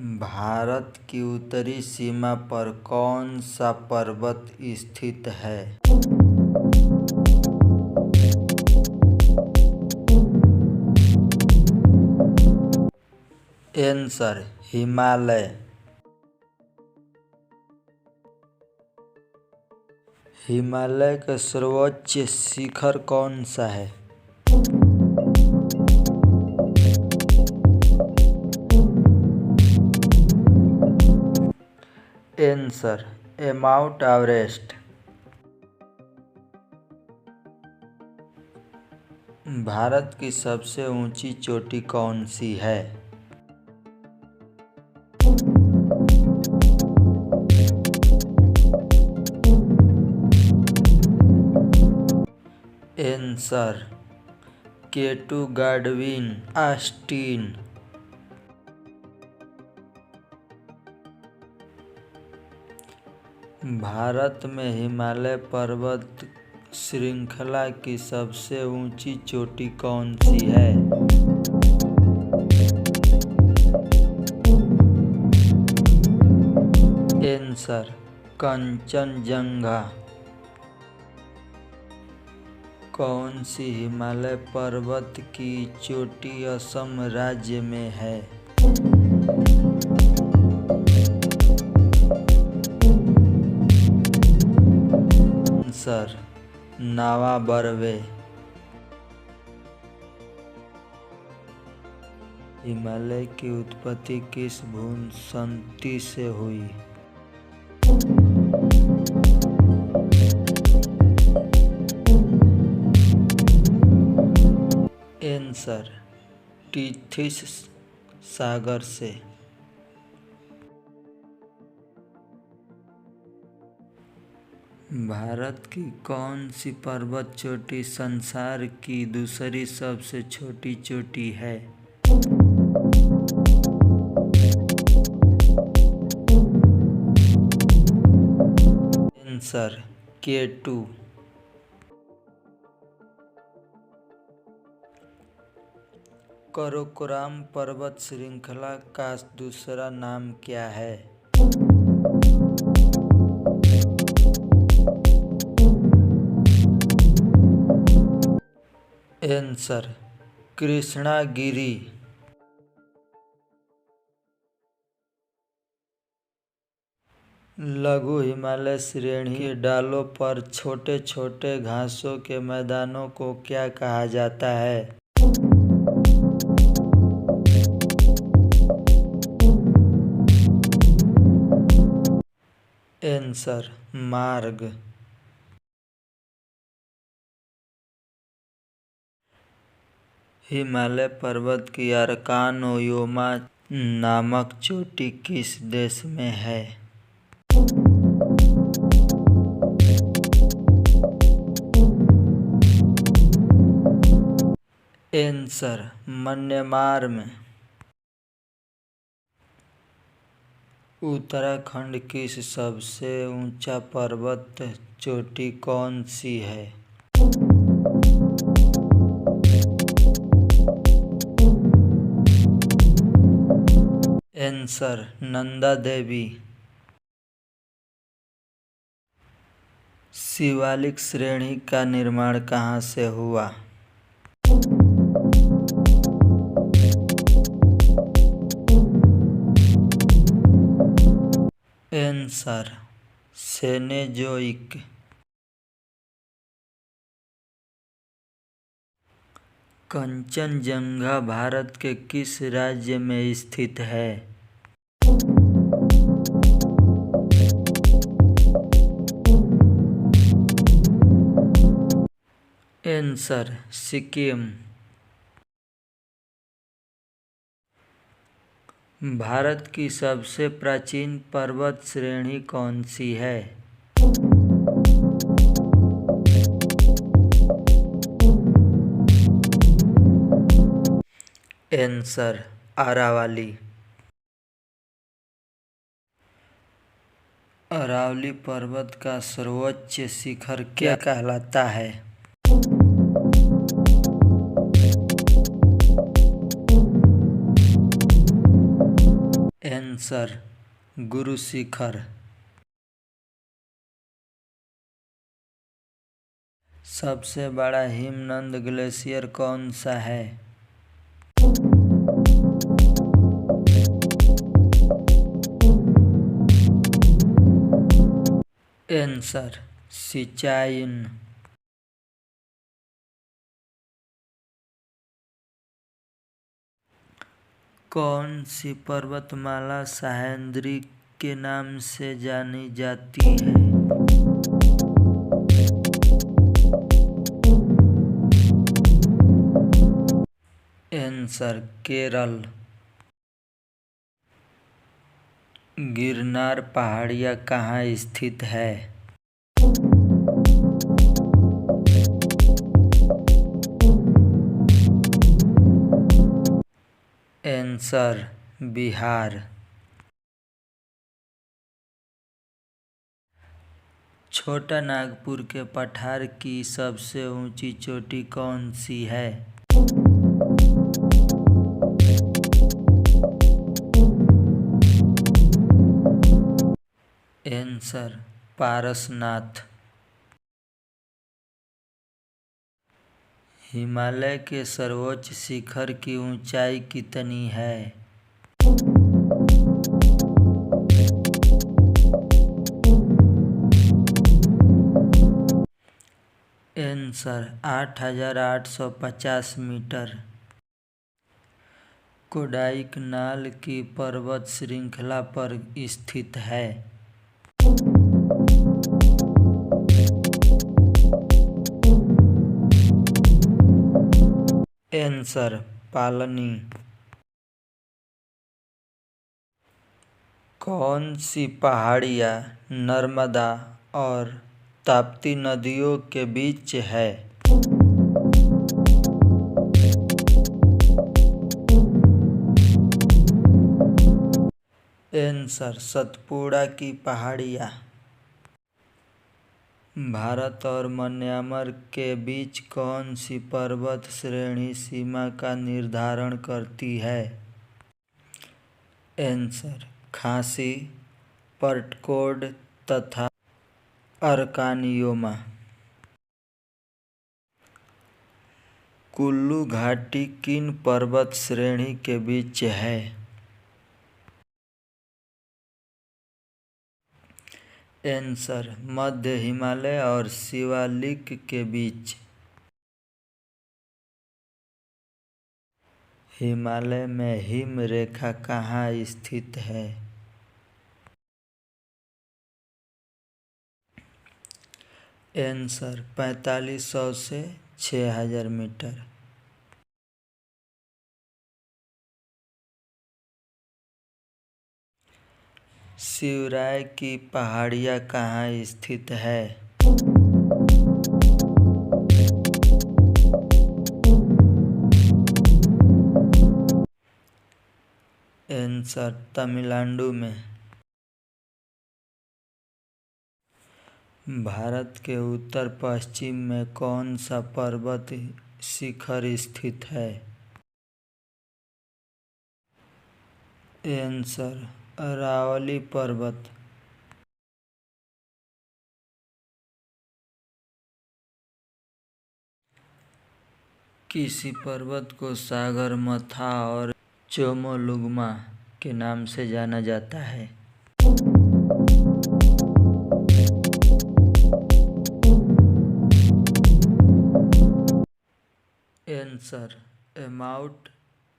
भारत की उत्तरी सीमा पर कौन सा पर्वत स्थित है? आंसर हिमालय। हिमालय का सर्वोच्च शिखर कौन सा है? Answer mount Everest. भारत की सबसे ऊंची चोटी कौन सी है? Answer K two Godwin Austen. Bharat में हिमालय पर्वत श्रृंखला की सबसे ऊंची चोटी कौन सी है? आंसर कंचनजंगा। कौन सी हिमालय पर्वत की चोटी असम राज्य में है? आंसर नावा बर्वे। हिमालय की उत्पत्ति किस भूसंतति से हुई? आंसर टीथिस सागर से। भारत की कौन सी पर्वत चोटी संसार की दूसरी सबसे छोटी चोटी है? आंसर केटू। काराकोरम पर्वत श्रृंखला का दूसरा नाम क्या है? आंसर कृष्णागिरी। लघु हिमालय श्रेणी के डालों पर छोटे छोटे घासों के मैदानों को क्या कहा जाता है? आंसर मार्ग। हिमालय पर्वत की अरकान ओयोमा नामक चोटी किस देश में है? आंसर म्यांमार में। उत्तराखंड की सबसे ऊंचा पर्वत चोटी कौन सी है? आंसर नंदा देवी। शिवालिक श्रेणी का निर्माण कहाँ से हुआ? आंसर सेनेजोइक। कंचनजंगा भारत के किस राज्य में स्थित है? आंसर सिक्किम। भारत की सबसे प्राचीन पर्वत श्रेणी कौन सी है? आंसर अरावली। अरावली पर्वत का सर्वोच्च शिखर क्या कहलाता है? आंसर गुरु शिखर। सबसे बड़ा हिमनद ग्लेशियर कौन सा है? आंसर सिचाइन। कौन सी पर्वतमाला सह्याद्री के नाम से जानी जाती है? आंसर केरल। गिरनार पहाड़ियाँ कहाँ स्थित है? आंसर बिहार। छोटा नागपुर के पठार की सबसे ऊंची चोटी कौन सी है? आंसर पारसनाथ। हिमालय के सर्वोच्च शिखर की ऊंचाई कितनी है? Answer 8,850 metre. कोडाइकनाल की पर्वत श्रृंखला पर स्थित है? आंसर पालनी। कौन सी पहाड़ियाँ नर्मदा और ताप्ती नदियों के बीच है? आंसर सतपुड़ा की पहाड़ियाँ। भारत और म्यांमार के बीच कौन सी पर्वत श्रेणी सीमा का निर्धारण करती है? आंसर खासी, पटकोड तथा अरकानियोमा। कुल्लू घाटी किन पर्वत श्रेणी के बीच है? आंसर मध्य हिमालय और शिवालिक के बीच। हिमालय में हिम रेखा कहाँ स्थित है? आंसर 4500 से 6000 मीटर। शिवराय की पहाड़ियाँ कहाँ स्थित है? आंसर तमिलनाडु में। भारत के उत्तर पश्चिम में कौन सा पर्वत शिखर स्थित है? आंसर अरावली पर्वत। किसी पर्वत को सागरमाथा और चोमोलुंगमा के नाम से जाना जाता है? Answer mount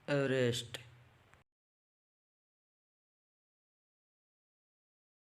Everest.